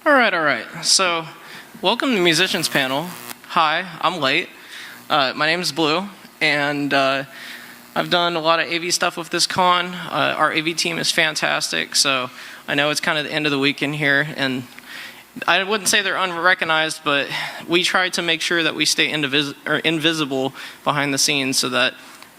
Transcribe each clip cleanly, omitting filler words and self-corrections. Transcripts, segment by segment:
All right. So, welcome to the musicians panel. Hi, I'm late. My name is Blue, and I've done a lot of AV stuff with this con. Our AV team is fantastic, so I know it's kind of the end of the weekend here, and I wouldn't say they're unrecognized, but we try to make sure that we stay invisible behind the scenes so that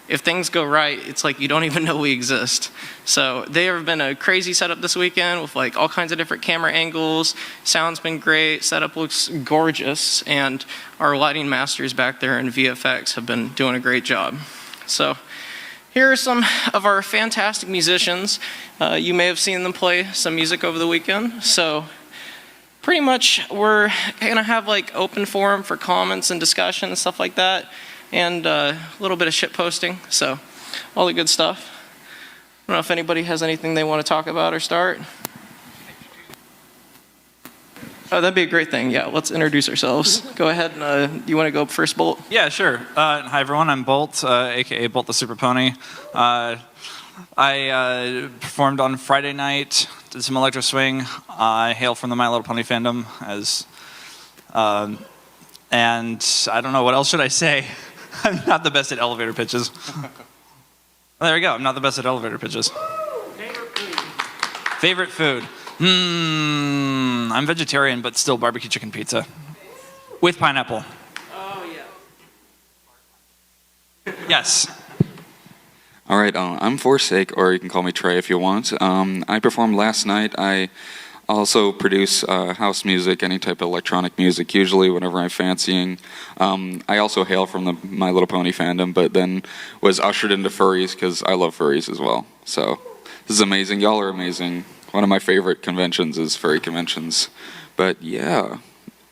if things go right, it's like you don't even know we exist. So they have been a crazy setup this weekend with like all kinds of different camera angles. Sound's been great, setup looks gorgeous, and our lighting masters back there in VFX have been doing a great job. So here are some of our fantastic musicians. You may have seen them play some music over the weekend. So pretty much we're gonna have like open forum for comments and discussion and stuff like that, and a little bit of shit posting, so all the good stuff. I don't know if anybody has anything they want to talk about or start. Oh, that'd be a great thing. Yeah, let's introduce ourselves. Go ahead, and you want to go first, Bolt? Yeah, sure. Hi, everyone. I'm Bolt, a.k.a. Bolt the Super Pony. I performed on Friday night, did some electro swing. I hail from the My Little Pony fandom, and I don't know, what else should I say? I'm not the best at elevator pitches. There we go. I'm not the best at elevator pitches. Favorite food? I'm vegetarian, but still barbecue chicken pizza. With pineapple. Oh, yeah. Yes. All right, I'm Forsake, or you can call me Trey if you want. I performed last night. I also produce house music, any type of electronic music, usually whenever I'm fancying. I also hail from the My Little Pony fandom, but then was ushered into furries because I love furries as well. So this is amazing. Y'all are amazing. One of my favorite conventions is furry conventions. But yeah,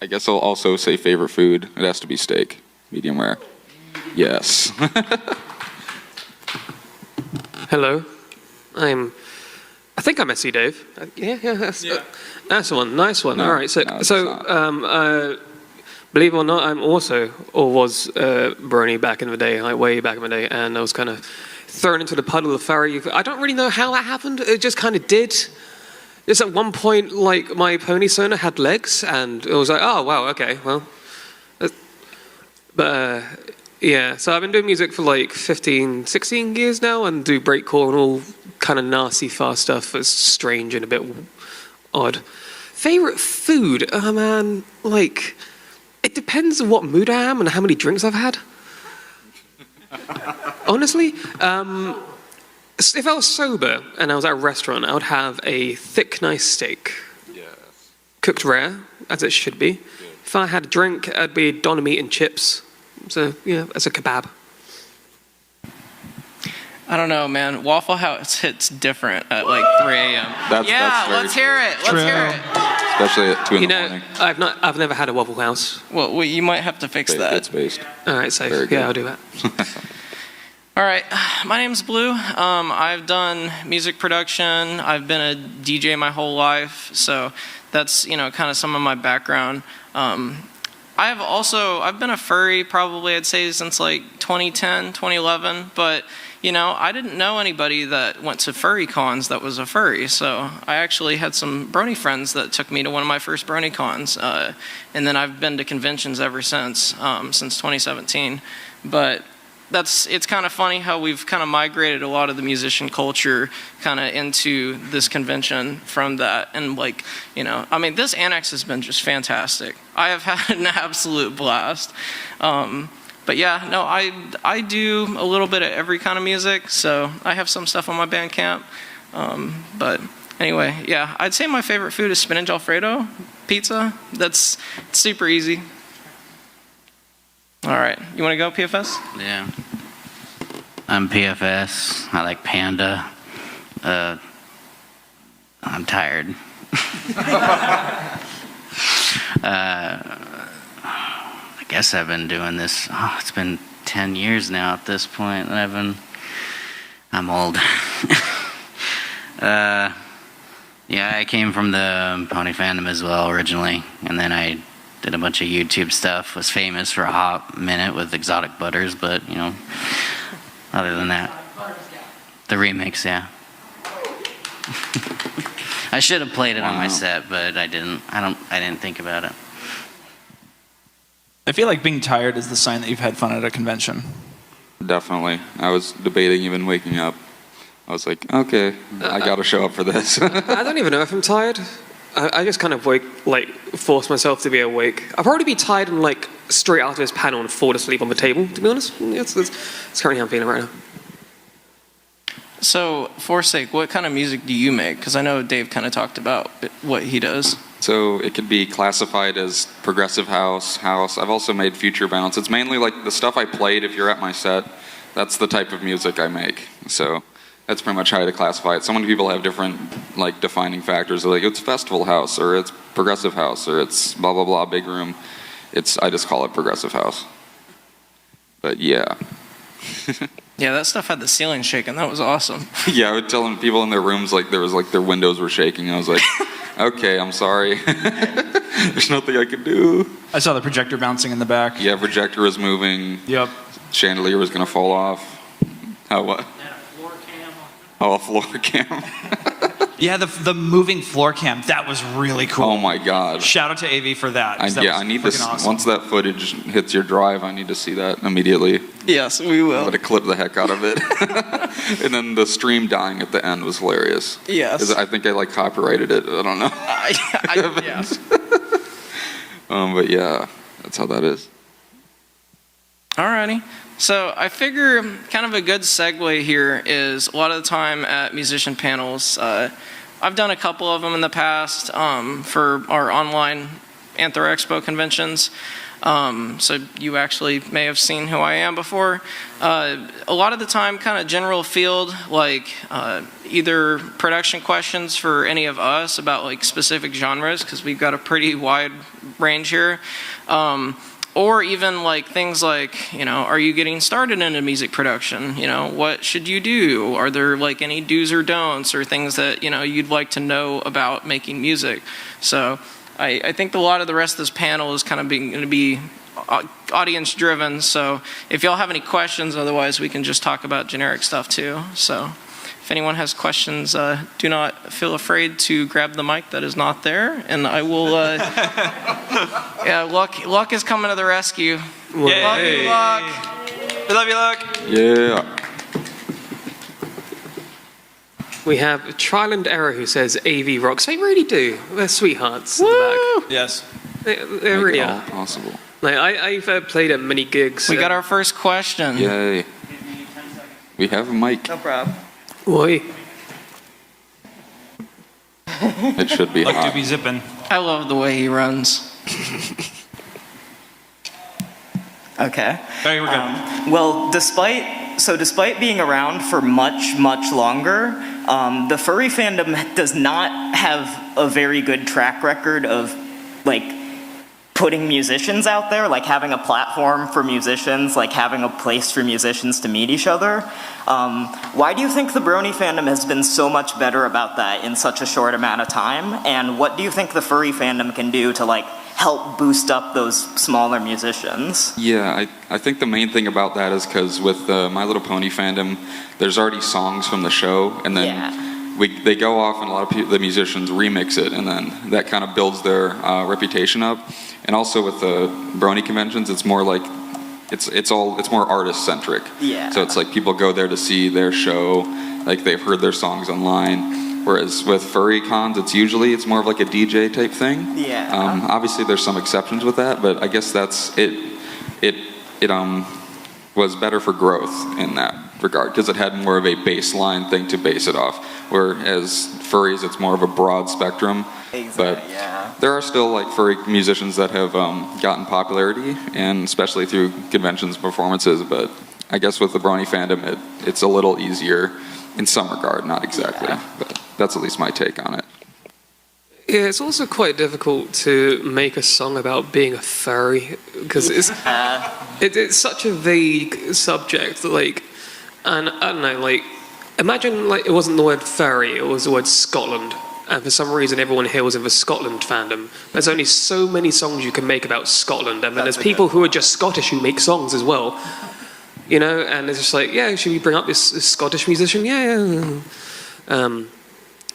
I guess I'll also say favorite food. It has to be steak, medium rare. Yes. Hello, I think I'm SC Dave. That's the one. Nice one. No, all right. Believe it or not, I'm also, or was, Brony back in the day, like way back in the day, and I was kind of thrown into the puddle of furry. I don't really know how that happened. It just kind of did. Just at one point, like, my pony persona had legs, and it was like, oh, wow, okay, well. Yeah, so I've been doing music for like 15, 16 years now, and do breakcore and all kind of nasty, fast stuff that's strange and a bit odd. Favorite food? Oh man, like, it depends on what mood I am and how many drinks I've had. Honestly, if I was sober and I was at a restaurant, I would have a thick, nice steak. Yes. Cooked rare, as it should be. Good. If I had a drink, it'd be Donna meat and chips. So, yeah, as a kebab. I don't know, man. Waffle House hits different at like 3 a.m. Let's hear it. Let's hear it. Especially at 2 in the morning. I've never had a Waffle House. Well, you might have to fix that. It's based. All right, so yeah, I'll do that. All right, my name's Blue. I've done music production. I've been a DJ my whole life, so that's kind of some of my background. I've been a furry probably I'd say since like 2010, 2011, but I didn't know anybody that went to furry cons that was a furry, so I actually had some brony friends that took me to one of my first brony cons, and then I've been to conventions ever since 2017, but it's kind of funny how we've kind of migrated a lot of the musician culture kind of into this convention from that. And this annex has been just fantastic. I have had an absolute blast. But yeah, no, I do a little bit of every kind of music. So I have some stuff on my Bandcamp. But anyway, yeah, I'd say my favorite food is spinach Alfredo pizza. It's super easy. All right, you want to go, PFS? Yeah. I'm PFS. I like Panda. I'm tired. I guess I've been doing this. It's been 10 years now at this point. I'm old. Yeah, I came from the pony fandom as well originally, and then I did a bunch of YouTube stuff, was famous for a hot minute with Exotic Butters, but, other than that, the remix, yeah. I should have played it on my Wow. set, but I didn't. I didn't think about it. I feel like being tired is the sign that you've had fun at a convention. Definitely. I was debating even waking up. I was like, okay, I gotta show up for this. I don't even know if I'm tired. I just kind of force myself to be awake. I'll probably be tired and like straight after this panel and fall asleep on the table, to be honest. It's currently how I'm feeling right now. So, Forsake, what kind of music do you make? Because I know Dave kind of talked about what he does. So it could be classified as progressive house. I've also made future bounce. It's mainly like the stuff I played if you're at my set. That's the type of music I make. So that's pretty much how to classify it. So many people have different like defining factors. They're like, it's festival house, or it's progressive house, or it's blah blah blah big room. I just call it progressive house. But yeah. Yeah, that stuff had the ceiling shaking. That was awesome. Yeah, I would tell people in their rooms like there was like their windows were shaking. I was like, okay, I'm sorry. There's nothing I can do. I saw the projector bouncing in the back. Yeah, projector was moving. Yep. Chandelier was gonna fall off. How what? Oh, a floor cam. Yeah, the moving floor cam, that was really cool. Oh my god. Shout out to AV for that. 'cause that Yeah, was I need freaking this. awesome. Once that footage hits your drive, I need to see that immediately. Yes, we I'm will. gonna clip the heck out of it. And then the stream dying at the end was hilarious. Yes. 'Cause I think I like copyrighted it. I don't know. Yes. But yeah, that's how that is. Alrighty. So I figure kind of a good segue here is a lot of the time at musician panels, I've done a couple of them in the past for our online AnthroExpo conventions. So you actually may have seen who I am before. A lot of the time, kind of general field, like either production questions for any of us about like specific genres, because we've got a pretty wide range here. Or even like things like, are you getting started into music production? What should you do? Are there like any do's or don'ts or things that, you'd like to know about making music? So I think a lot of the rest of this panel is kind of going to be audience driven. So if y'all have any questions, otherwise we can just talk about generic stuff too. So if anyone has questions, do not feel afraid to grab the mic that is not there, and I will. Yeah, luck is coming to the rescue. Love you, Luck. We love you, Luck. Yeah. We have Trial and Error who says AV rocks. They really do. They're sweethearts in the Yes. back. They really Make it are. all possible. Like I've played at many gigs. We got our first question. Yay. We have a mic. No problem. Oi. It should be Luck hot. do be zipping. I love the way he runs. Okay. Okay, we're good. Well, despite being around for much longer, the furry fandom does not have a very good track record of like putting musicians out there, like having a platform for musicians, like having a place for musicians to meet each other. Why do you think the Brony fandom has been so much better about that in such a short amount of time? And what do you think the furry fandom can do to like help boost up those smaller musicians? Yeah, I think the main thing about that is because with the My Little Pony fandom, there's already songs from the show, and then they go off and a lot of the musicians remix it, and then that kind of builds their reputation up. And also with the Brony conventions, it's more like it's more artist centric. Yeah. So it's like people go there to see their show, like they've heard their songs online. Whereas with furry cons, it's more of like a DJ type thing. Yeah. Obviously, there's some exceptions with that, but I guess that's it. It was better for growth in that regard because it had more of a baseline thing to base it off. Whereas furries, it's more of a broad spectrum. But there are still like furry musicians that have gotten popularity, and especially through conventions and performances. But I guess with the Brony fandom, it's a little easier in some regard, not exactly. But that's at least my take on it. Yeah, it's also quite difficult to make a song about being a furry because it's such a vague subject. Like, and I don't know, like, imagine like it wasn't the word furry, it was the word Scotland. And for some reason, everyone here was in the Scotland fandom. There's only so many songs you can make about Scotland, and then there's people who are just Scottish who make songs as well. And it's just like, yeah, should we bring up this Scottish musician? Yeah.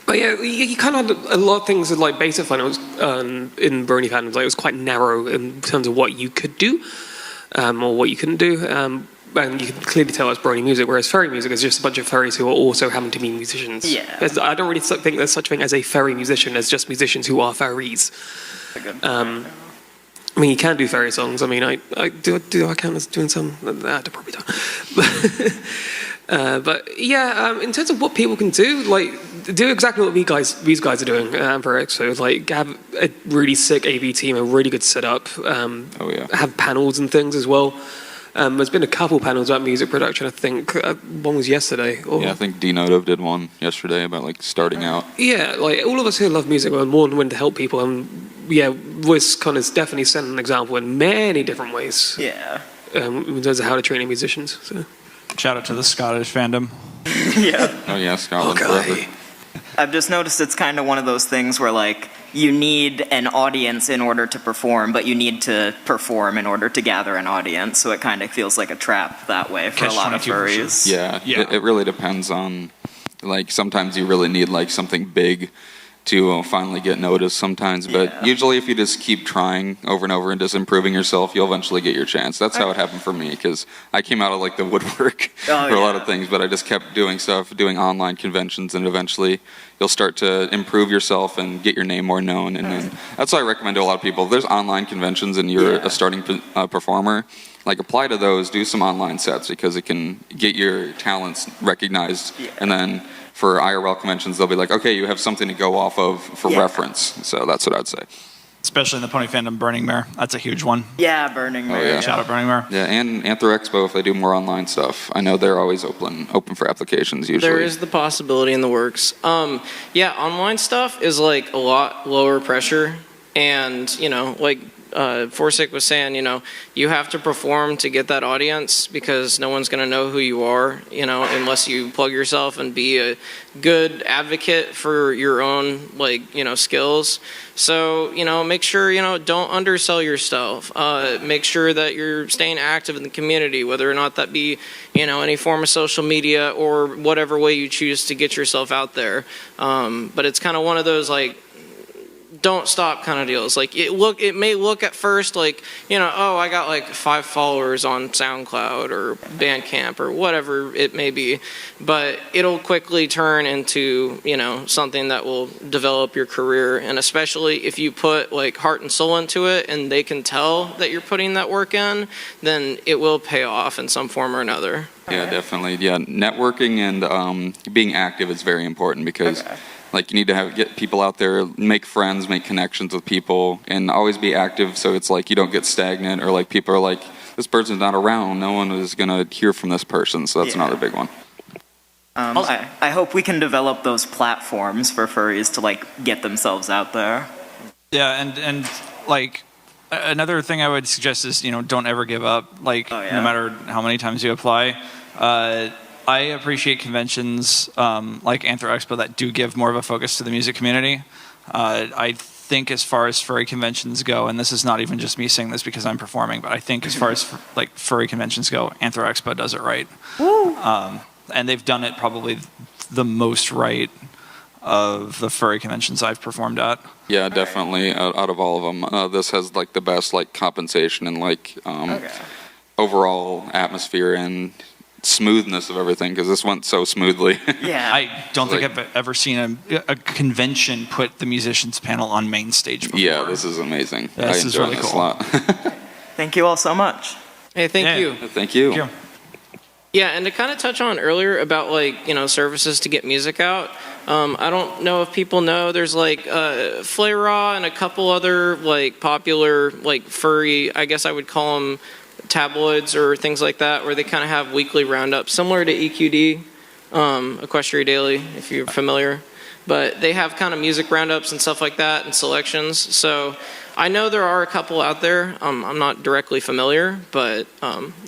But But yeah, you kind of had a lot of things with like basic finals in Brony fandoms. Like it was quite narrow in terms of what you could do or what you couldn't do. And you can clearly tell it's Brony music, whereas furry music is just a bunch of furries who are also having to be musicians. Yeah. I don't really think there's such a thing as a furry musician. There's just musicians who are furries. I mean, you can do furry songs. I mean, I count as doing some? I probably don't. But yeah, in terms of what people can do, like do exactly what these guys are doing at AnthroExpo. Like have a really sick AV team, a really good setup. Have panels and things as well. There's been a couple panels about music production. I think one was yesterday. Yeah, I think Denotive did one yesterday about like starting out. Yeah, like all of us who love music are more than willing to help people, and yeah, Voice Con is definitely setting an example in many different ways. Yeah. In terms of how to train musicians. So. Shout out to the Scottish fandom. Yeah. Oh yeah, Scotland forever. I've just noticed it's kind of one of those things where like you need an audience in order to perform, but you need to perform in order to gather an audience. So it kind of feels like a trap that way for a lot of furries. Yeah, it really depends on, like sometimes you really need like something big to finally get noticed sometimes, but usually if you just keep trying over and over and just improving yourself, you'll eventually get your chance. That's how it happened for me, because I came out of like the woodwork for a lot of things, but I just kept doing stuff, doing online conventions, and eventually you'll start to improve yourself and get your name more known. And then that's what I recommend to a lot of people. If there's online conventions and you're a starting performer, like apply to those, do some online sets, because it can get your talents recognized, and then for IRL conventions, they'll be like, okay, you have something to go off of for reference. So that's what I'd say. Especially in the pony fandom, Burning Mare. That's a huge one. Yeah, Burning Mare. yeah. Shout out Burning Mare. Yeah, and AnthroExpo, if they do more online stuff, I know they're always open for applications usually. There is the possibility in the works. Online stuff is like a lot lower pressure, and like Forsyth was saying, you have to perform to get that audience, because no one's going to know who you are, unless you plug yourself and be a good advocate for your own, skills. So, make sure, don't undersell yourself. Make sure that you're staying active in the community, whether or not that be, any form of social media or whatever way you choose to get yourself out there. But it's kind of one of those, don't stop kind of deals. Like it may look at first like, I got like 5 followers on SoundCloud or Bandcamp or whatever it may be, but it'll quickly turn into, something that will develop your career. And especially if you put like heart and soul into it and they can tell that you're putting that work in, then it will pay off in some form or another. Yeah, definitely. Yeah, networking and being active is very important, because like you need to get people out there, make friends, make connections with people, and always be active, so it's like you don't get stagnant, or like people are like, this person's not around, no one is going to hear from this person, so that's another big one. I hope we can develop those platforms for furries to get themselves out there. Yeah, and another thing I would suggest is, don't ever give up, no matter how many times you apply. I appreciate conventions like AnthroExpo that do give more of a focus to the music community. I think as far as furry conventions go, and this is not even just me saying this because I'm performing, but I think as far as furry conventions go, AnthroExpo does it right. And they've done it probably the most right of the furry conventions I've performed at. Yeah, definitely. Out of all of them, this has the best compensation and overall atmosphere and smoothness of everything, because this went so smoothly. Yeah. I don't think I've ever seen a convention put the musicians panel on main stage before. Yeah, this is amazing. Yeah, this is really cool. A lot. Thank you all so much. Hey, thank you. Thank you. Thank you. Yeah, and to kind of touch on earlier about services to get music out, I don't know if people know, there's Flay Raw and a couple other popular furry, I guess I would call them tabloids or things like that, where they kind of have weekly roundups, similar to EQD, Equestria Daily, if you're familiar. But they have kind of music roundups and stuff like that and selections. So I know there are a couple out there. I'm not directly familiar, but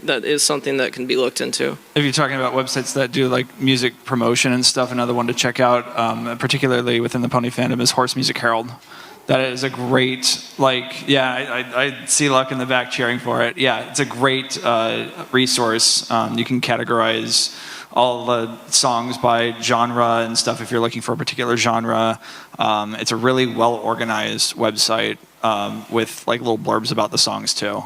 that is something that can be looked into. If you're talking about websites that do music promotion and stuff, another one to check out, particularly within the pony fandom, is Horse Music Herald. That is a great, I see Luck in the back cheering for it. Yeah, it's a great resource. You can categorize all the songs by genre and stuff if you're looking for a particular genre. It's a really well-organized website with like little blurbs about the songs too.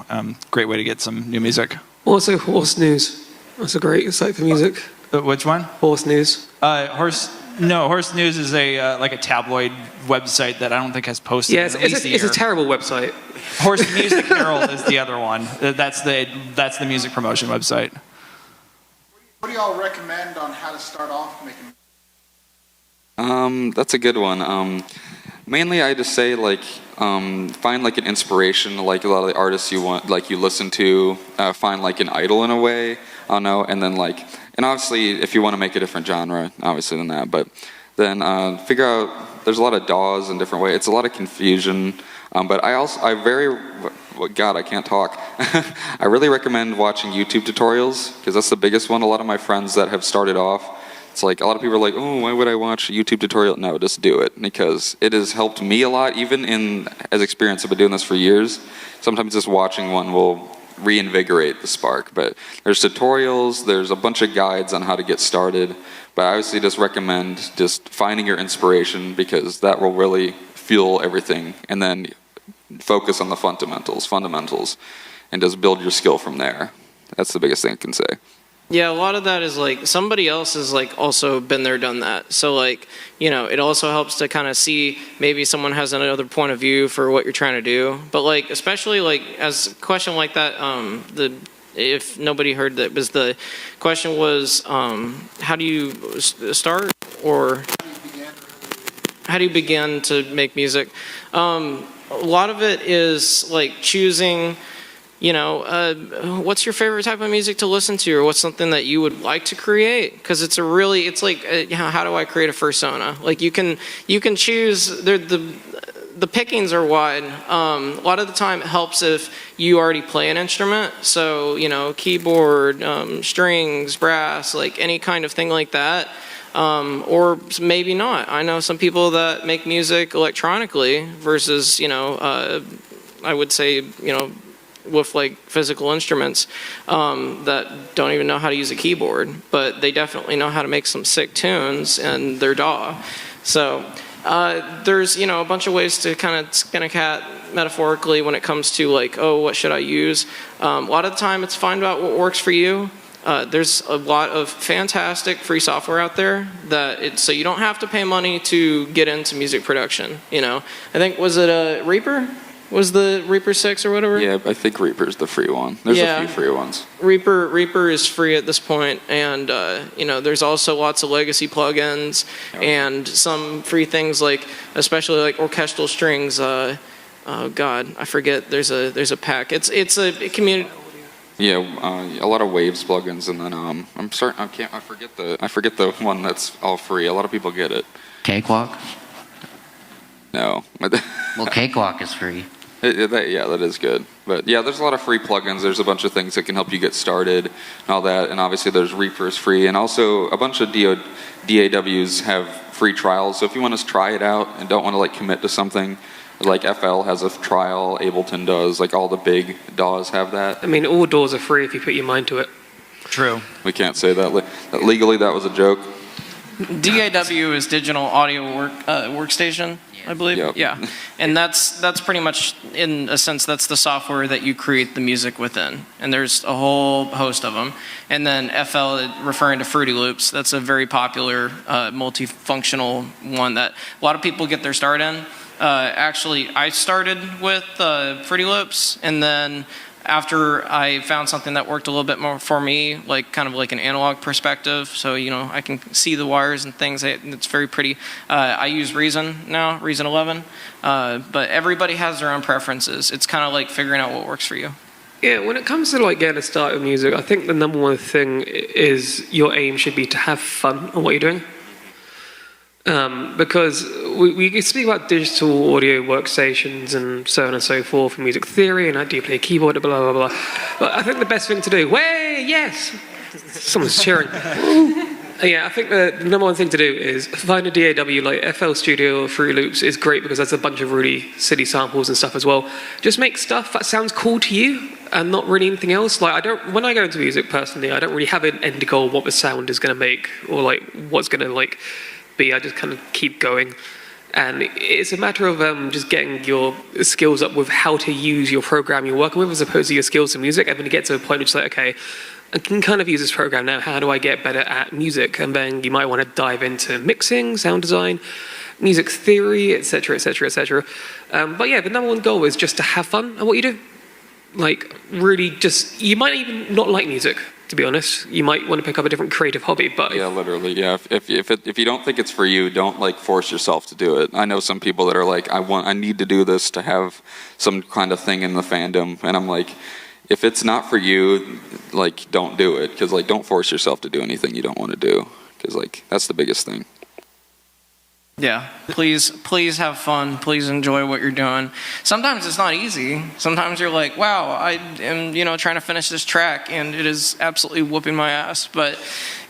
Great way to get some new music. Also, Horse News. That's a great site for music. Which one? Horse News. Horse News is a like a tabloid website that I don't think has posted. Yeah, in at least it's a terrible website. Horse Music Herald is the other one. That's the music promotion website. What do y'all recommend on how to start off making? That's a good one. Mainly, I just say like find like an inspiration, like a lot of the artists you want, like you listen to. Find like an idol in a way. I don't know, and then like, and obviously if you want to make a different genre, obviously than that, but then figure out. There's a lot of DAWs in different ways. It's a lot of confusion. But I can't talk. I really recommend watching YouTube tutorials because that's the biggest one. A lot of my friends that have started off, it's like a lot of people are like, oh, why would I watch a YouTube tutorial? No, just do it because it has helped me a lot, even as experience. I've been doing this for years. Sometimes just watching one will reinvigorate the spark. But there's tutorials, there's a bunch of guides on how to get started. But I obviously just recommend just finding your inspiration because that will really fuel everything, and then focus on the fundamentals, and just build your skill from there. That's the biggest thing I can say. Yeah, a lot of that is like somebody else has like also been there, done that. So like, you know, it also helps to kind of see maybe someone has another point of view for what you're trying to do. But like, especially like as a question like that, if nobody heard that, was the question was, how do you start, or how do you begin to make music? A lot of it is like choosing, you know, what's your favorite type of music to listen to, or what's something that you would like to create? Because it's like, how do I create a fursona? Like you can choose, the pickings are wide. A lot of the time it helps if you already play an instrument. So, you know, keyboard, strings, brass, like any kind of thing like that. Or maybe not. I know some people that make music electronically versus, you know, I would say, you know, with like physical instruments that don't even know how to use a keyboard, but they definitely know how to make some sick tunes in their DAW. So there's, you know, a bunch of ways to kind of skin a cat metaphorically when it comes to like, oh, what should I use? A lot of the time it's find out what works for you. There's a lot of fantastic free software out there so you don't have to pay money to get into music production. You know, I think, was it Reaper? Was the Reaper 6 or whatever? Yeah, I think Reaper's the free one. There's a few free ones. Reaper is free at this point, and you know, there's also lots of legacy plugins and some free things like, especially like orchestral strings. Oh God, I forget. There's a pack. It's a community. Yeah, a lot of Waves plugins, and then I forget the one that's all free. A lot of people get it. Cakewalk? No. Well, Cakewalk is free. That is good. But yeah, there's a lot of free plugins. There's a bunch of things that can help you get started and all that. And obviously there's Reaper's free, and also a bunch of DAWs have free trials. So if you want to try it out and don't want to like commit to something, like FL has a trial, Ableton does, like all the big DAWs have that. I mean, all DAWs are free if you put your mind to it. True. We can't say that legally. That was a joke. DAW is Digital Audio Workstation, I believe. Yep. Yeah, and that's pretty much, in a sense, that's the software that you create the music within. And there's a whole host of them. And then FL, referring to Fruity Loops, that's a very popular multifunctional one that a lot of people get their start in. Actually, I started with Fruity Loops, and then after I found something that worked a little bit more for me, like kind of like an analog perspective, so you know I can see the wires and things. It's very pretty. I use Reason now, Reason 11, but everybody has their own preferences. It's kind of like figuring out what works for you. Yeah, when it comes to like getting a start with music, I think the number one thing is your aim should be to have fun on what you're doing. Because we speak about digital audio workstations and so on and so forth, and music theory, and how do you play a keyboard, blah, blah, blah. But I think the best thing to do, way, yes, someone's cheering. Yeah, I think the number one thing to do is find a DAW like FL Studio or Fruity Loops is great because there's a bunch of really silly samples and stuff as well. Just make stuff that sounds cool to you and not really anything else. Like when I go into music personally, I don't really have an end goal what the sound is going to make or like what's going to like be. I just kind of keep going. And it's a matter of just getting your skills up with how to use your program you're working with as opposed to your skills in music. And then you get to a point which is like, okay, I can kind of use this program now. How do I get better at music? And then you might want to dive into mixing, sound design, music theory, etc., etc., etc. But yeah, the number one goal is just to have fun at what you do. Like, really just, you might even not like music, to be honest. You might want to pick up a different creative hobby, but... Yeah, literally, yeah. If you don't think it's for you, don't, like, force yourself to do it. I know some people that are like, I need to do this to have some kind of thing in the fandom, and I'm like... If it's not for you, like, don't do it. Because, like, don't force yourself to do anything you don't want to do. Because, like, that's the biggest thing. Yeah, please have fun. Please enjoy what you're doing. Sometimes it's not easy. Sometimes you're like, wow, I am, trying to finish this track, and it is absolutely whooping my ass. But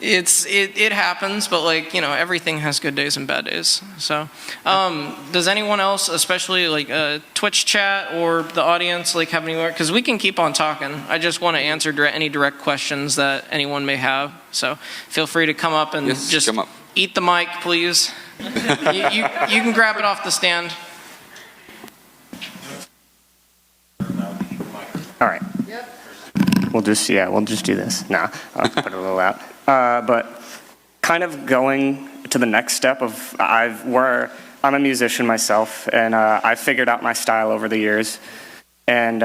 it happens. But like, everything has good days and bad days. So, does anyone else, especially like Twitch chat or the audience, like have any? Because we can keep on talking. I just want to answer any direct questions that anyone may have. So feel free to come up and just come up. Eat the mic, please. You can grab it off the stand. All right. Yep. We'll just do this. Nah, I'll put it a little out. But kind of going to the next step of I'm a musician myself, and I've figured out my style over the years, and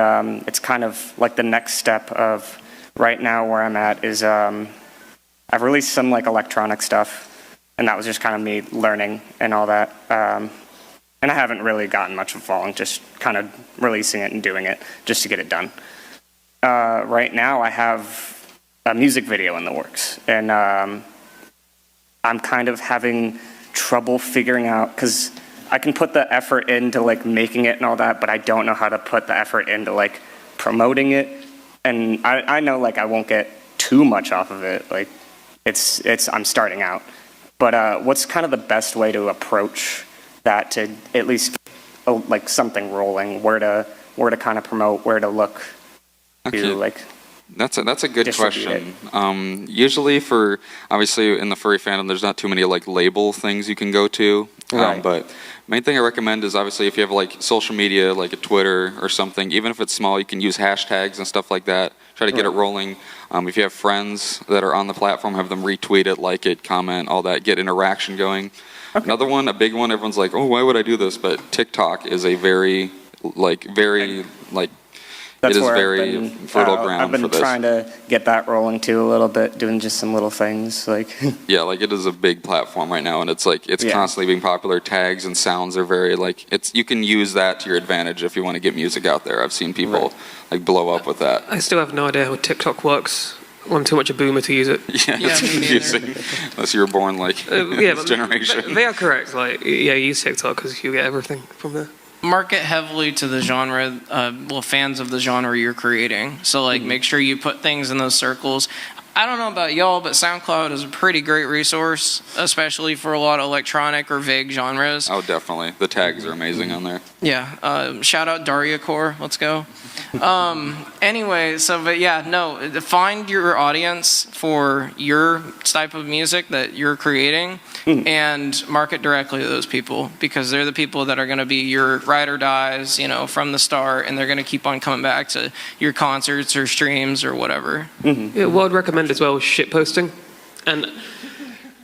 it's kind of like the next step of right now where I'm at is I've released some like electronic stuff. And that was just kind of me learning and all that. And I haven't really gotten much of a following, just kind of releasing it and doing it just to get it done. Right now I have a music video in the works. And I'm kind of having trouble figuring out, because I can put the effort into like making it and all that, but I don't know how to put the effort into like promoting it. And I know like I won't get too much off of it. Like I'm starting out. But what's kind of the best way to approach that to at least like something rolling? Where to kind of promote? Where to look? Okay. To like. That's a good question. Usually, obviously in the furry fandom, there's not too many like label things you can go to. Right. But main thing I recommend is obviously if you have like social media, like a Twitter or something, even if it's small, you can use hashtags and stuff like that. Try to get it rolling. If you have friends that are on the platform, have them retweet it, like it, comment, all that, get interaction going. Okay. Another one, a big one, everyone's like, oh, why would I do this? But TikTok is a very That's it is where very fertile ground I've been for this. trying to get that rolling too a little bit, doing just some little things like. Yeah, like it is a big platform right now, and it's constantly being popular. Tags and sounds are very you can use that to your advantage if you want to get music out there. I've seen people like blow up with that. I still have no idea how TikTok works. I'm too much a boomer to use it. Yeah, it's confusing. Unless you were born this generation. They are correct. Use TikTok because you get everything from there. Market heavily to the genre, fans of the genre you're creating. So make sure you put things in those circles. I don't know about y'all, but SoundCloud is a pretty great resource, especially for a lot of electronic or vague genres. Oh, definitely. The tags are amazing on there. Yeah. Shout out Daria Core. Let's go. Anyway, find your audience for your type of music that you're creating and market directly to those people, because they're the people that are going to be your ride or dies, from the start, and they're going to keep on coming back to your concerts or streams or whatever. Mm-hmm. Yeah, what I'd recommend as well is shit posting. And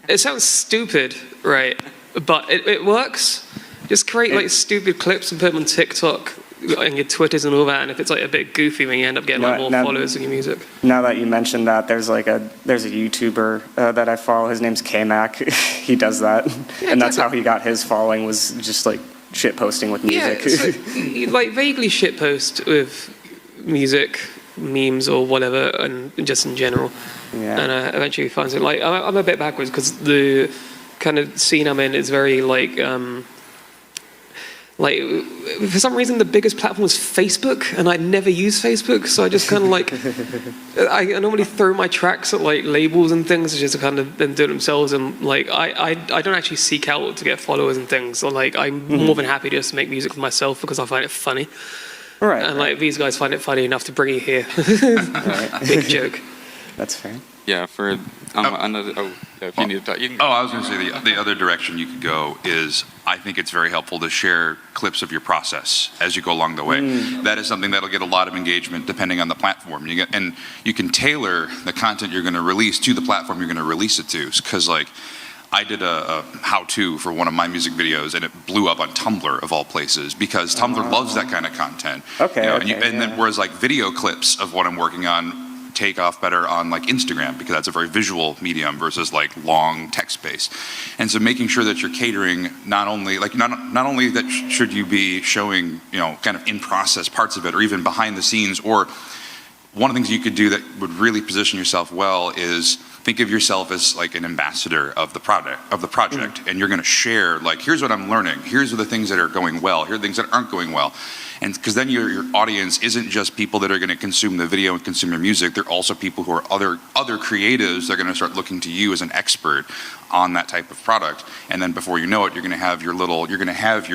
it sounds stupid, right? But it works. Just create stupid clips and put them on TikTok and your Twitters and all that, and if it's a bit goofy, then you end up getting more followers in your music. Now that you mentioned that, there's a YouTuber that I follow. His name's K-Mac. He does that, and that's how he got his following, was just shit posting with music. Yeah, so, vaguely shit post with music, memes or whatever, and just in general. Yeah. And eventually finds it. I'm a bit backwards because the kind of scene I'm in is very like, for some reason, the biggest platform was Facebook, and I never use Facebook, so I just kind of like, I normally throw my tracks at like labels and things, just to kind of then do it themselves, and like, I don't actually seek out to get followers and things, so like, I'm more than happy just to make music for myself because I find it funny. Right. And like, these guys find it funny enough to bring you here. Big joke. That's fair. Yeah, for another. Oh, yeah, if you need to talk, you can. Oh, I was going to say the other direction you could go is I think it's very helpful to share clips of your process as you go along the way. That is something that'll get a lot of engagement depending on the platform. And you can tailor the content you're going to release to the platform you're going to release it to. Because like I did a how-to for one of my music videos, and it blew up on Tumblr of all places because Tumblr loves that kind of content. Okay. And then whereas like video clips of what I'm working on take off better on like Instagram because that's a very visual medium versus like long text based. And so making sure that you're catering not only that should you be showing, kind of in process parts of it or even behind the scenes, or one of the things you could do that would really position yourself well is think of yourself as like an ambassador of the project, and you're going to share like, here's what I'm learning, here's the things that are going well, here are the things that aren't going well. And because then your audience isn't just people that are going to consume the video and consume your music, they're also people who are other creatives that are going to start looking to you as an expert on that type of product. And then before you know it, you're going to have your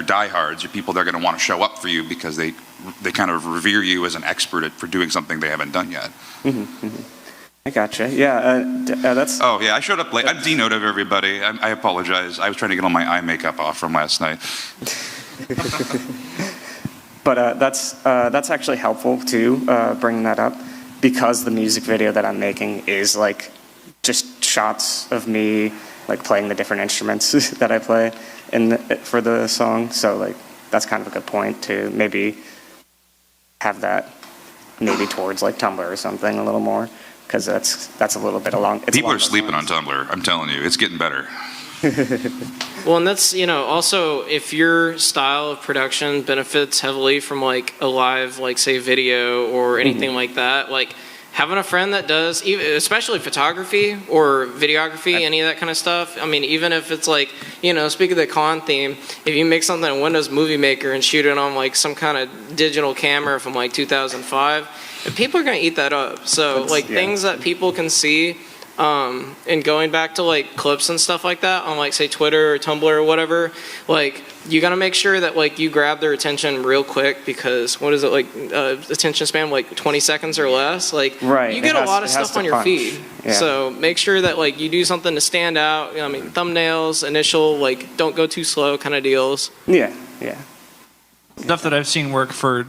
diehards, your people that are going to want to show up for you because they kind of revere you as an expert for doing something they haven't done yet. I gotcha. Yeah, that's. Oh yeah, I showed up late. I'm Dino'd of everybody. I apologize. I was trying to get all my eye makeup off from last night. But that's actually helpful too, bringing that up, because the music video that I'm making is like just shots of me like playing the different instruments that I play for the song. So like that's kind of a good point to maybe have that maybe towards like Tumblr or something a little more, because that's a little bit along. People are sleeping on Tumblr. I'm telling you, it's getting better. Well, and that's, also if your style of production benefits heavily from like a live, like say video or anything like that, like having a friend that does, especially photography or videography, any of that kind of stuff. I mean, even if it's like, speaking of the con theme, if you make something in Windows Movie Maker and shoot it on like some kind of digital camera from like 2005, people are going to eat that up. So things that people can see, and going back to like clips and stuff like that on like say Twitter or Tumblr or whatever, like you got to make sure that like you grab their attention real quick, because what is it, like attention span like 20 seconds or less, like you get a lot of stuff on your feed. So make sure that like you do something to stand out. I mean, thumbnails, initial, like don't go too slow kind of deals. Yeah. Stuff that I've seen work for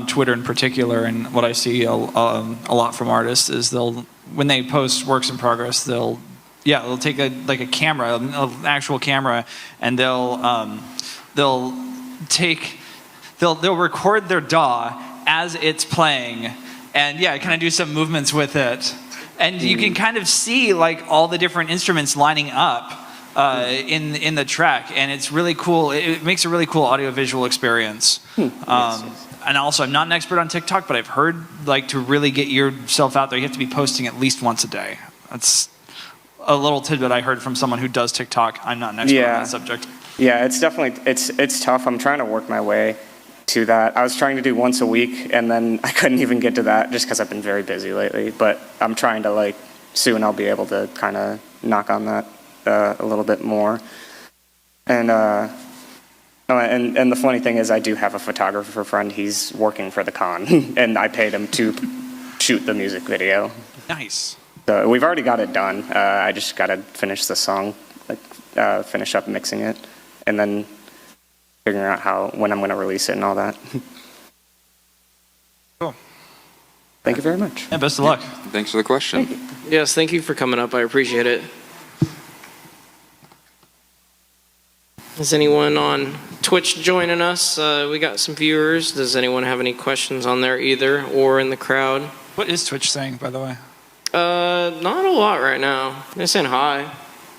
Twitter in particular, and what I see a lot from artists is when they post works in progress, they'll take a camera, an actual camera, and they'll record their DAW as it's playing, and kind of do some movements with it, and you can kind of see like all the different instruments lining up in the track, and it's really cool. It makes a really cool audio-visual experience. And also, I'm not an expert on TikTok, but I've heard like to really get yourself out there, you have to be posting at least once a day. That's a little tidbit I heard from someone who does TikTok. I'm not an expert on that subject. Yeah, it's definitely it's tough. I'm trying to work my way to that. I was trying to do once a week, and then I couldn't even get to that just because I've been very busy lately. But I'm trying to like soon I'll be able to kind of knock on that a little bit more. And and the funny thing is, I do have a photographer friend. He's working for the con, and I paid him to shoot the music video. Nice. So we've already got it done. I just got to finish the song, finish up mixing it, and then figuring out when I'm going to release it and all that. Cool. Thank you very much. Yeah, best of luck. Thanks for the question. Yes, thank you for coming up. I appreciate it. Is anyone on Twitch joining us? We got some viewers. Does anyone have any questions on there either, or in the crowd? What is Twitch saying, by the way? Not a lot right now. They're saying hi.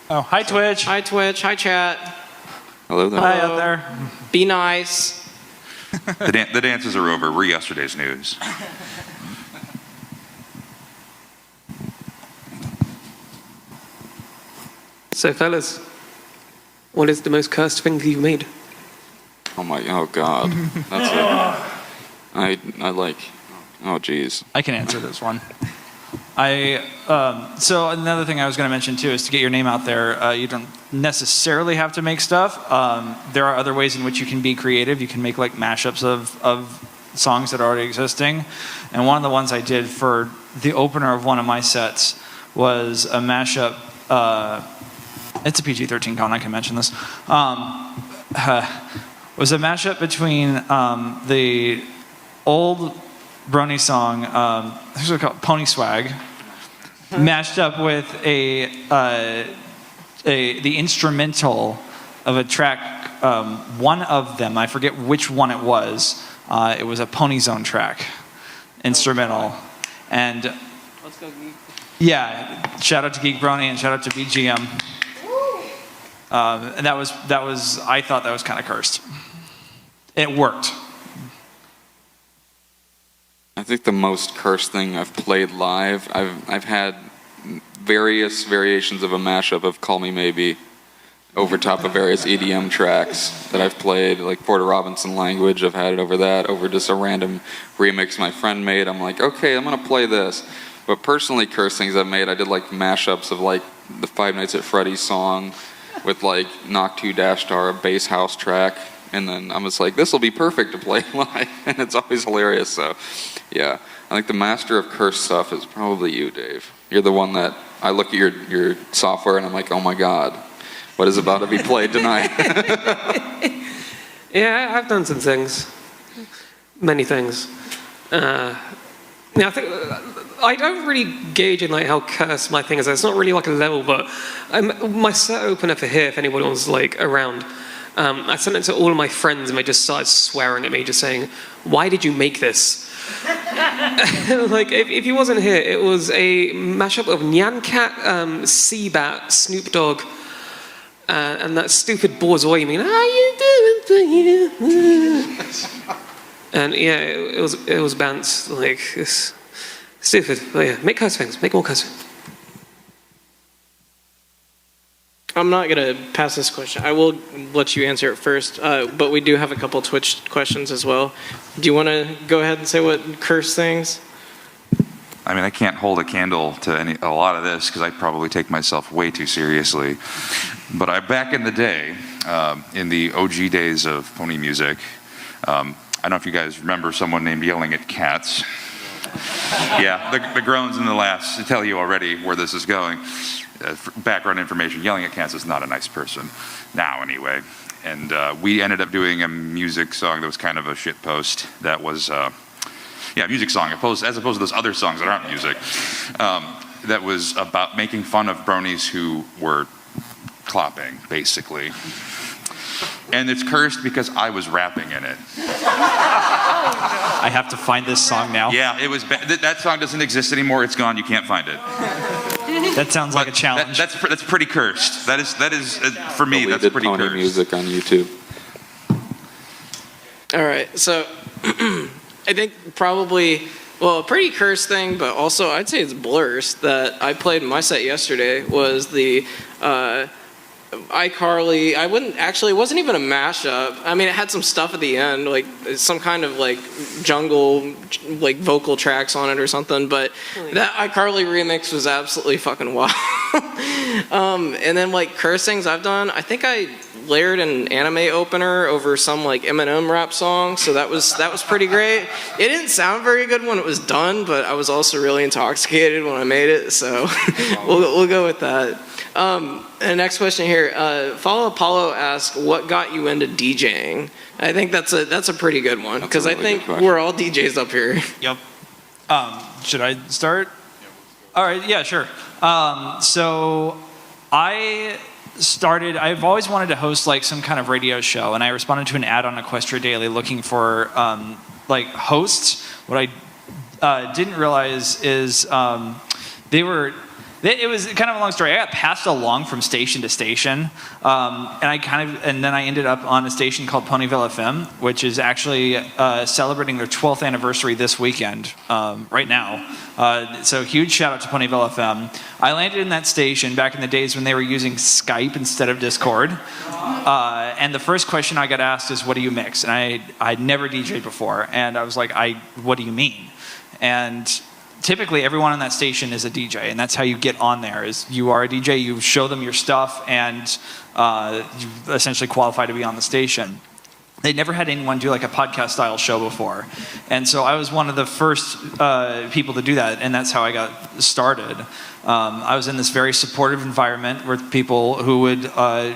Oh, hi Twitch. Hi Twitch. Hi chat. Hello there. Hi out there. Be nice. The dances are over. We're yesterday's news. So fellas, what is the most cursed thing you've made? Oh God, that's it. I like. Oh geez. I can answer this one. So another thing I was going to mention too is to get your name out there. You don't necessarily have to make stuff. There are other ways in which you can be creative. You can make like mashups of songs that are already existing. And one of the ones I did for the opener of one of my sets was a mashup. It's a PG-13 con. I can mention this. Was a mashup between the old Brony song, what's it called? Pony Swag, mashed up with the instrumental of a track. One of them, I forget which one it was. It was a Pony Zone track, instrumental, and let's go Geek. Yeah, shout out to Geek Brony and shout out to BGM. And that was I thought that was kind of cursed. It worked. I think the most cursed thing I've played live, I've had various variations of a mashup of Call Me Maybe over top of various EDM tracks that I've played, like Porter Robinson language. I've had it over that, over just a random remix my friend made. I'm like, okay, I'm gonna play this. But personally, cursed things I've made, I did like mashups of like the Five Nights at Freddy's song with like Knock 2 Dash Star, a bass house track. And then I'm just like, this will be perfect to play live. And it's always hilarious. So, yeah. I think the master of cursed stuff is probably you, Dave. You're the one that I look at your software and I'm like, oh my God, what is about to be played tonight? Yeah, I've done some things. Many things. I think I don't really gauge in like how cursed my thing is. It's not really like a level, but my set opener for here, if anyone was like around, I sent it to all of my friends and they just started swearing at me, just saying, why did you make this? Like, if he wasn't here, it was a mashup of Nyan Cat, Seabat, Snoop Dogg, and that stupid Borzoi mean, how you doing for you? And yeah, it was Bants, like, it's stupid. But yeah, make curse things, make more curse things. I'm not going to pass this question. I will let you answer it first, but we do have a couple Twitch questions as well. Do you want to go ahead and say what curse things? I mean, I can't hold a candle to a lot of this because I probably take myself way too seriously. But back in the day, in the OG days of pony music, I don't know if you guys remember someone named Yelling at Cats. Yeah, the groans and the laughs tell you already where this is going. Background information, Yelling at Cats is not a nice person, now anyway. And we ended up doing a music song that was kind of a shit post that was, music song, as opposed to those other songs that aren't music, that was about making fun of bronies who were clopping, basically. And it's cursed because I was rapping in it. I have to find this song now. Yeah, it was that song doesn't exist anymore. It's gone. You can't find it. That sounds like a challenge. That's pretty cursed. That is for me. Deleted That's pretty pony cursed. music on YouTube. All right, so I think probably, well, a pretty cursed thing, but also I'd say it's blurs that I played in my set yesterday was the iCarly. It wasn't even a mashup. I mean, it had some stuff at the end, like some kind of like jungle, like vocal tracks on it or something, but that iCarly remix was absolutely fucking wild. And then like cursings I've done, I think I layered an anime opener over some like Eminem rap song, so that was pretty great. It didn't sound very good when it was done, but I was also really intoxicated when I made it, so we'll go with that. And next question here, Follow Apollo asks, what got you into DJing? I think that's a pretty good one, because I think we're all DJs up here. Yep. Should I start? All right, yeah, sure. So I've always wanted to host like some kind of radio show, and I responded to an ad on Equestria Daily looking for like hosts. What I didn't realize is It was kind of a long story. I got passed along from station to station, and then I ended up on a station called Ponyville FM, which is actually celebrating their 12th anniversary this weekend, right now. So huge shout out to Ponyville FM. I landed in that station back in the days when they were using Skype instead of Discord, and the first question I got asked is, "What do you mix?" And I'd never DJed before, and I was like, "What do you mean?" And typically everyone on that station is a DJ, and that's how you get on there. Is you are a DJ, you show them your stuff, and you essentially qualify to be on the station. They never had anyone do like a podcast style show before, and so I was one of the first people to do that, and that's how I got started. I was in this very supportive environment with people who would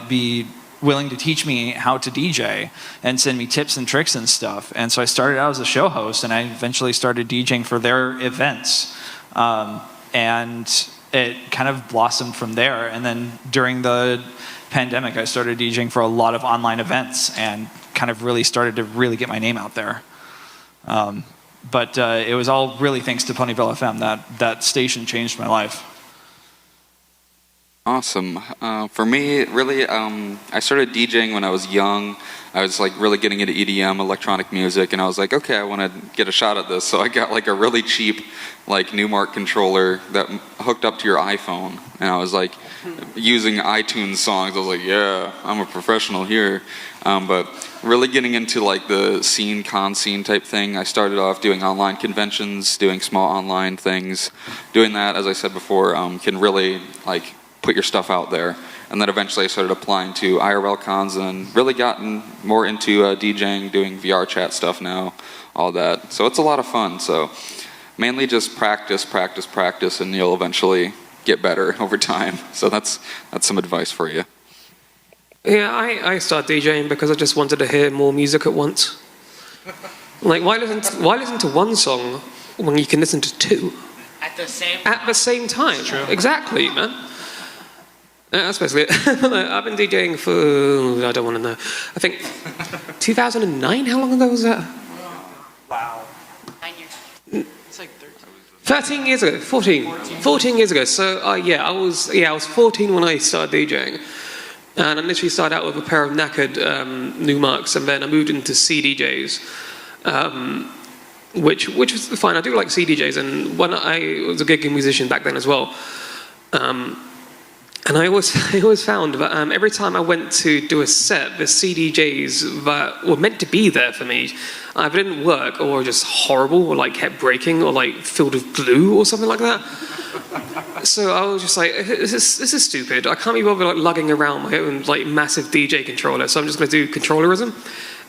be willing to teach me how to DJ and send me tips and tricks and stuff. And so I started out as a show host, and I eventually started DJing for their events. And it kind of blossomed from there. And then during the pandemic, I started DJing for a lot of online events and kind of really started to really get my name out there. But it was all really thanks to Ponyville FM. That station changed my life. Awesome. For me, really, I started DJing when I was young. I was like really getting into EDM, electronic music, and I was like, okay, I want to get a shot at this. So I got like a really cheap, like Newmark controller that hooked up to your iPhone, and I was like using iTunes songs. I was like, yeah, I'm a professional here. But really getting into like the scene, con scene type thing. I started off doing online conventions, doing small online things. Doing that, as I said before, can really like put your stuff out there. And then eventually I started applying to IRL cons and really gotten more into DJing, doing VR chat stuff now, all that. So it's a lot of fun. So mainly just practice, and you'll eventually get better over time. So that's some advice for you. Yeah, I started DJing because I just wanted to hear more music at once. Like, why listen to one song when you can listen to two? At the same time. That's true. Exactly, man. That's basically it. I've been DJing for, I don't want to know, I think 2009? How long ago was that? Wow. 9 years. It's like 13 years ago, 14 years ago. So yeah, I was 14 when I started DJing. And I literally started out with a pair of knackered Newmarks, and then I moved into CDJs, which was fine. I do like CDJs, and when I was a gigging musician back then as well. And I always found that every time I went to do a set, the CDJs that were meant to be there for me either didn't work or were just horrible or like kept breaking or like filled with glue or something like that. So I was just like, this is stupid. I can't be bothered like lugging around my own like massive DJ controller, so I'm just going to do controllerism.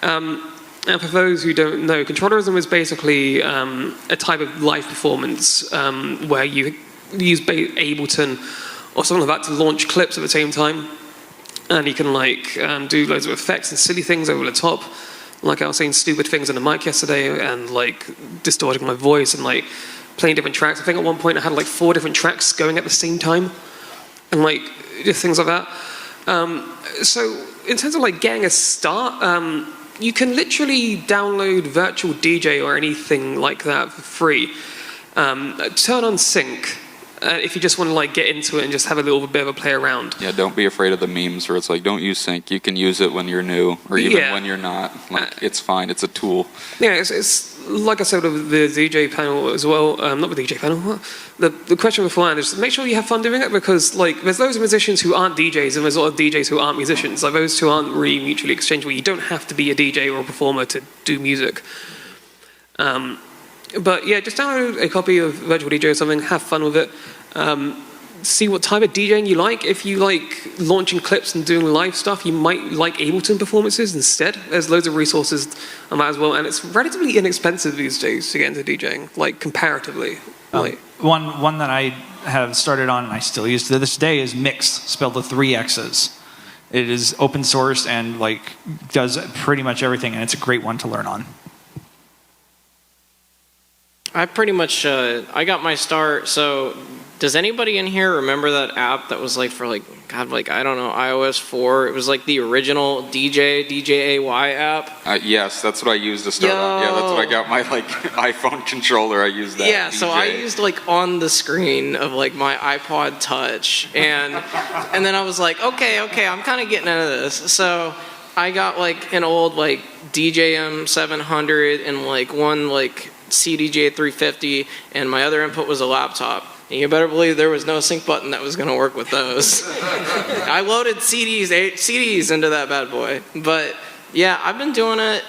And for those who don't know, controllerism is basically a type of live performance where you use Ableton or something like that to launch clips at the same time, and you can like do loads of effects and silly things over the top. Like I was saying stupid things on the mic yesterday, and like distorting my voice and like playing different tracks. I think at one point I had like 4 different tracks going at the same time, and like just things like that. So in terms of like getting a start, you can literally download Virtual DJ or anything like that for free. Turn on Sync. If you just want to like get into it and just have a little bit of a play around. Yeah, don't be afraid of the memes where it's like, don't use Sync. You can use it when you're new or even when you're not. Like, it's fine. It's a tool. Yeah, it's like I said with the DJ panel as well. Not the DJ panel. The question beforehand is make sure you have fun doing it, because like there's loads of musicians who aren't DJs and there's a lot of DJs who aren't musicians. Like those two aren't really mutually exchangeable. You don't have to be a DJ or a performer to do music. But yeah, just download a copy of Virtual DJ or something, have fun with it. See what type of DJing you like. If you like launching clips and doing live stuff, you might like Ableton performances instead. There's loads of resources on that as well, and it's relatively inexpensive these days to get into DJing, like comparatively. One that I have started on and I still use to this day is Mix, spelled with 3 X's. It is open source and like does pretty much everything, and it's a great one to learn on. I pretty much, I got my start. So does anybody in here remember that app that was like for like, God, like, I don't know, iOS 4? It was like the original DJAY app. Yes, that's what I used to start on. Yeah, that's what I got my like iPhone controller. I used that. Yeah, DJ. so I used like on the screen of like my iPod Touch, and then I was like, okay, I'm kind of getting into this. So I got like an old like DJM 700 and like one like CDJ 350, and my other input was a laptop. And you better believe there was no sync button that was going to work with those. I loaded 8 CDs into that bad boy. But yeah, I've been doing it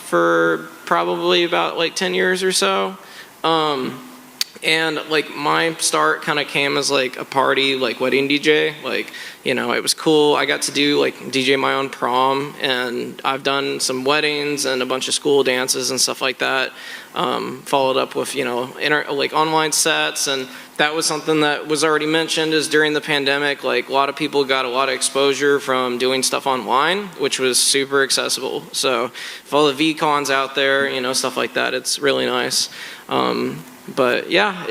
for probably about like 10 years or so. And like my start kind of came as like a party, like wedding DJ. Like, you know, it was cool. I got to do like DJ my own prom, and I've done some weddings and a bunch of school dances and stuff like that. Followed up with, you know, like online sets, and that was something that was already mentioned is during the pandemic, like a lot of people got a lot of exposure from doing stuff online, which was super accessible. So if all the VCons out there, you know, stuff like that, it's really nice. But yeah,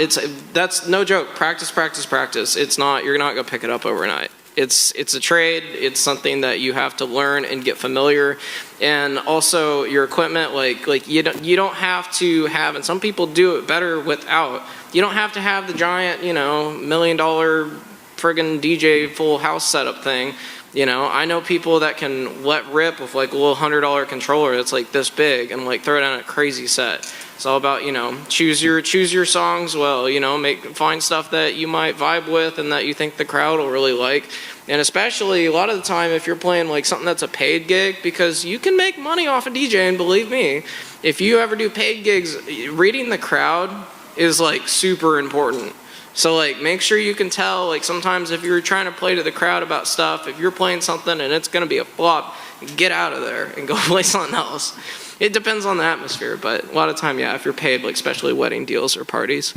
that's no joke. Practice. It's not, you're not gonna pick it up overnight. It's a trade. It's something that you have to learn and get familiar. And also your equipment, like you don't have to have, and some people do it better without. You don't have to have the giant, you know, $1 million friggin' DJ full house setup thing. You know, I know people that can let rip with like a little $100 controller that's like this big and like throw it on a crazy set. It's all about, you know, choose your songs well, you know, find stuff that you might vibe with and that you think the crowd will really like. And especially a lot of the time if you're playing like something that's a paid gig, because you can make money off of DJing, believe me. If you ever do paid gigs, reading the crowd is like super important. So like make sure you can tell, like sometimes if you're trying to play to the crowd about stuff, if you're playing something and it's going to be a flop, get out of there and go play something else. It depends on the atmosphere, but a lot of time, yeah, if you're paid, like especially wedding deals or parties.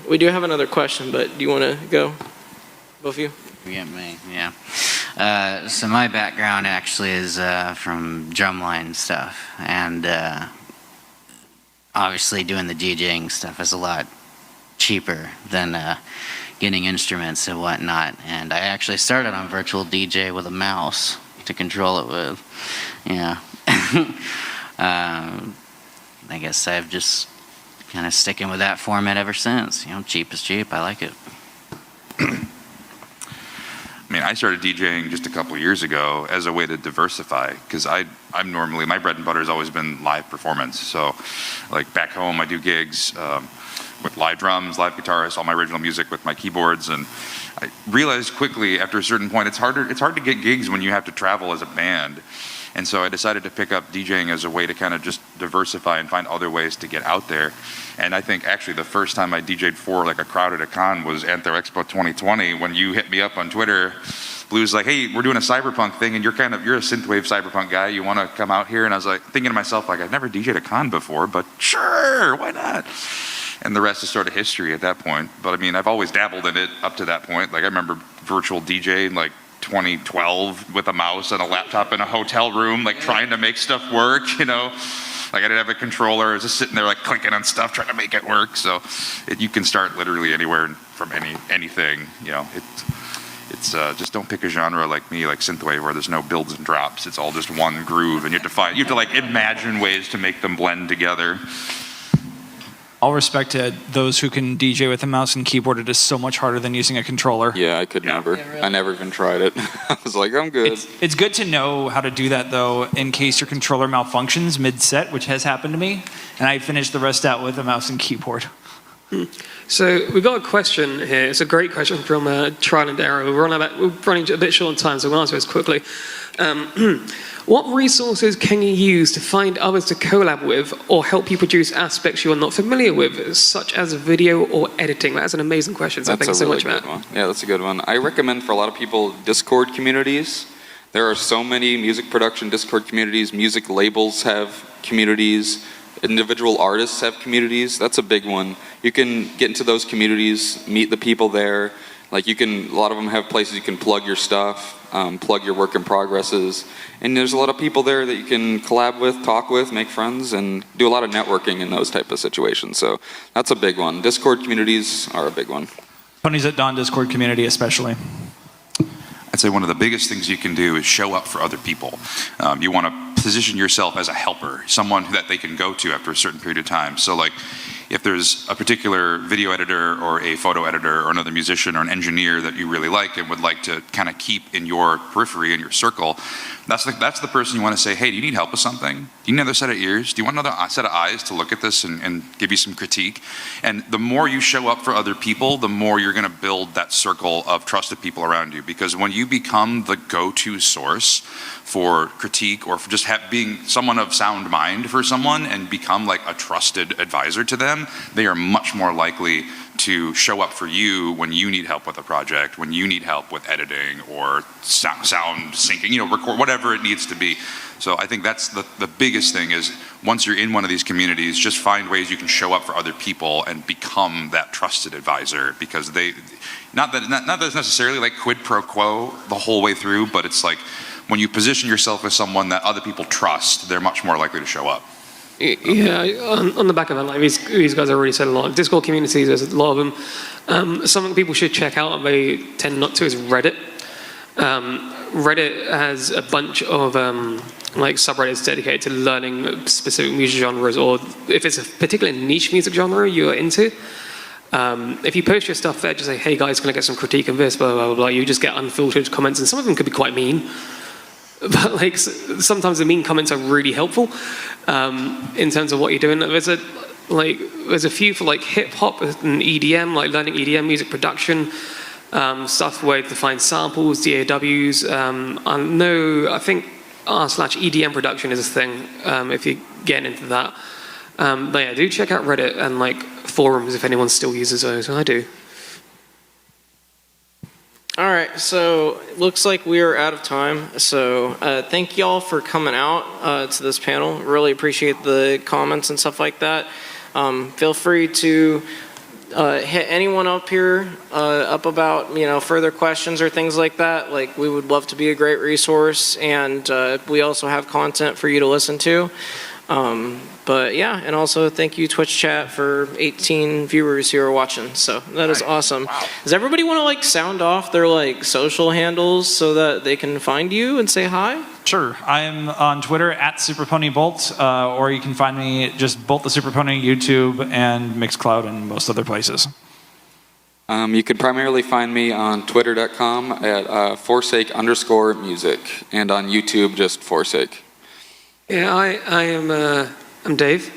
We do have another question, but do you want to go, both of you? Yeah, me, yeah. So my background actually is from drumline stuff, and obviously doing the DJing stuff is a lot cheaper than getting instruments and whatnot. And I actually started on virtual DJ with a mouse to control it with. Yeah. I guess I've just kind of sticking with that format ever since. You know, cheap is cheap. I like it. I mean, I started DJing just a couple years ago as a way to diversify, because I'm normally, my bread and butter has always been live performance. So, like back home, I do gigs with live drums, live guitarists, all my original music with my keyboards, and I realized quickly after a certain point it's hard to get gigs when you have to travel as a band. And so I decided to pick up DJing as a way to kind of just diversify and find other ways to get out there. And I think actually the first time I DJ'd for like a crowd at a con was AnthroExpo 2020, when you hit me up on Twitter. Blue's like, hey, we're doing a cyberpunk thing, and you're a synthwave cyberpunk guy. You want to come out here? And I was like thinking to myself, like, I've never DJ'd a con before, but sure, why not? And the rest is sort of history at that point. But I mean, I've always dabbled in it up to that point. Like I remember virtual DJing like 2012 with a mouse and a laptop in a hotel room, like trying to make stuff work, you know. Like I didn't have a controller. I was just sitting there like clicking on stuff, trying to make it work. So you can start literally anywhere from anything, you know. It's just don't pick a genre like me, like synthwave, where there's no builds and drops. It's all just one groove, and you have to like imagine ways to make them blend together. All respect to those who can DJ with a mouse and keyboard. It is so much harder than using a controller. Yeah, I could never. Yeah, really. I never even tried it. I was like, I'm good. It's good to know how to do that, though, in case your controller malfunctions mid-set, which has happened to me, and I finished the rest out with a mouse and keyboard. So we've got a question here. It's a great question from Trial and Error. We're running a bit short on time, so we'll answer this quickly. What resources can you use to find others to collab with or help you produce aspects you're not familiar with, such as video or editing? That's an amazing question, so thank you so much, Matt. Yeah, that's a good one. I recommend for a lot of people Discord communities. There are so many music production Discord communities. Music labels have communities. Individual artists have communities. That's a big one. You can get into those communities, meet the people there. Like a lot of them have places you can plug your stuff. plug your work in progresses. And there's a lot of people there that you can collab with, talk with, make friends, and do a lot of networking in those type of situations. So that's a big one. Discord communities are a big one. Ponies at Dawn Discord community especially. I'd say one of the biggest things you can do is show up for other people. You want to position yourself as a helper, someone that they can go to after a certain period of time. So like, if there's a particular video editor or a photo editor or another musician or an engineer that you really like and would like to kind of keep in your periphery, in your circle, that's the person you want to say, hey, do you need help with something? Do you need another set of ears? Do you want another set of eyes to look at this and give you some critique? And the more you show up for other people, the more you're going to build that circle of trusted people around you. Because when you become the go-to source for critique or for just being someone of sound mind for someone and become like a trusted advisor to them, they are much more likely to show up for you when you need help with a project, when you need help with editing or sound syncing, record, whatever it needs to be. So I think that's the biggest thing is once you're in one of these communities, just find ways you can show up for other people and become that trusted advisor, because not that it's necessarily like quid pro quo the whole way through, but it's like when you position yourself as someone that other people trust, they're much more likely to show up. Yeah, on the back of that, like these guys have already said a lot. Discord communities, there's a lot of them. Something people should check out, and they tend not to, is Reddit. Reddit has a bunch of like subreddits dedicated to learning specific music genres, or if it's a particular niche music genre you're into. If you post your stuff there, just say, hey guys, can I get some critique of this, blah, blah, blah, blah. You just get unfiltered comments, and some of them could be quite mean. But like sometimes the mean comments are really helpful in terms of what you're doing. There's a few for like hip hop and EDM, like learning EDM music production, stuff where to find samples, DAWs. I think r/EDM production is a thing if you're getting into that. But yeah, do check out Reddit and like forums if anyone still uses those. I do. All right, so looks like we are out of time. So thank y'all for coming out to this panel. Really appreciate the comments and stuff like that. Feel free to hit anyone up here up about further questions or things like that. Like, we would love to be a great resource, and we also have content for you to listen to. But yeah, and also thank you Twitch chat for 18 viewers who are watching. So that is awesome. Wow. Does everybody want to like sound off their like social handles so that they can find you and say hi? Sure. I am on Twitter at SuperPonyBolt, or you can find me just Bolt the SuperPony, YouTube, and Mixcloud, and most other places. You can primarily find me on Twitter.com at forsake_music, and on YouTube just forsake. Yeah, I am. I'm Dave.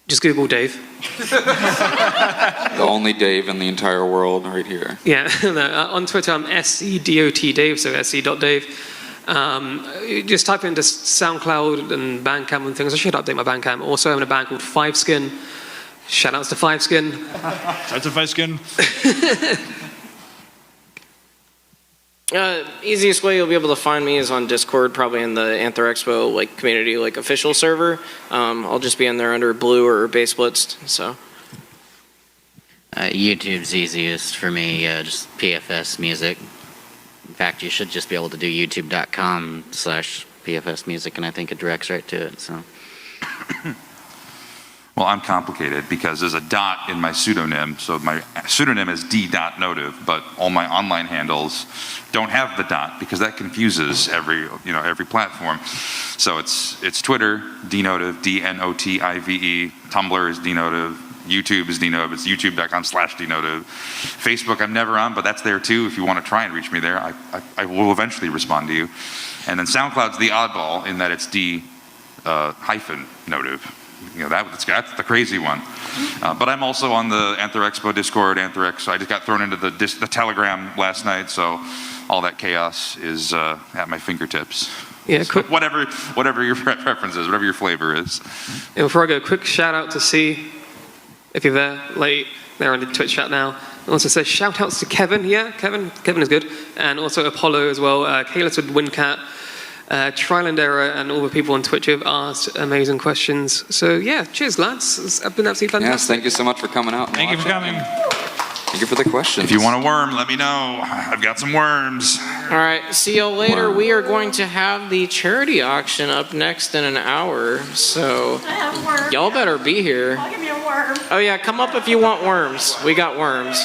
Just Google Dave. The only Dave in the entire world right here. Yeah, on Twitter I'm SCDOT so SC.Dave. Just type into SoundCloud and Bandcamp and things. I should update my Bandcamp. Also, I'm in a band called Fiveskin. Shoutouts to Fiveskin. Shoutouts to Fiveskin. Easiest way you'll be able to find me is on Discord, probably in the AnthroExpo like community like official server. I'll just be in there under Blue or Bass Blitzed. So YouTube's easiest for me. Just PFS Music. In fact, you should just be able to do youtube.com/PFS Music, and I think it directs right to it. So. Well, I'm complicated because there's a dot in my pseudonym, so my pseudonym is d.notive, but all my online handles don't have the dot because that confuses every platform. So it's Twitter, dnotive, DNOTIVE, Tumblr is dnotive, YouTube is dnotive, it's youtube.com/dnotive. Facebook I'm never on, but that's there too. If you want to try and reach me there, I will eventually respond to you. And then SoundCloud's the oddball in that it's d-notive. That's the crazy one. But I'm also on the AnthroExpo Discord, AnthroExpo. I just got thrown into the Telegram last night, so all that chaos is at my fingertips. Yeah, so whatever your preference is, whatever your flavor is. And before I go, quick shout out to C, if you're there, late, they're on the Twitch chat now. And also says shout outs to Kevin. Yeah, Kevin is good. And also Apollo as well, Kayla with Windcat. Trial and error, and all the people on Twitch have asked amazing questions. So yeah, cheers lads, it's been absolutely fantastic. Yes, thank you so much for coming out. Thank you for coming. Thank you for the questions. If you want a worm, let me know. I've got some worms. All right, see y'all later. Worm. We are going to have the charity auction up next in an hour, so I have worms. y'all better be here. I'll give me a worm. Oh yeah, come up if you want worms. We got worms.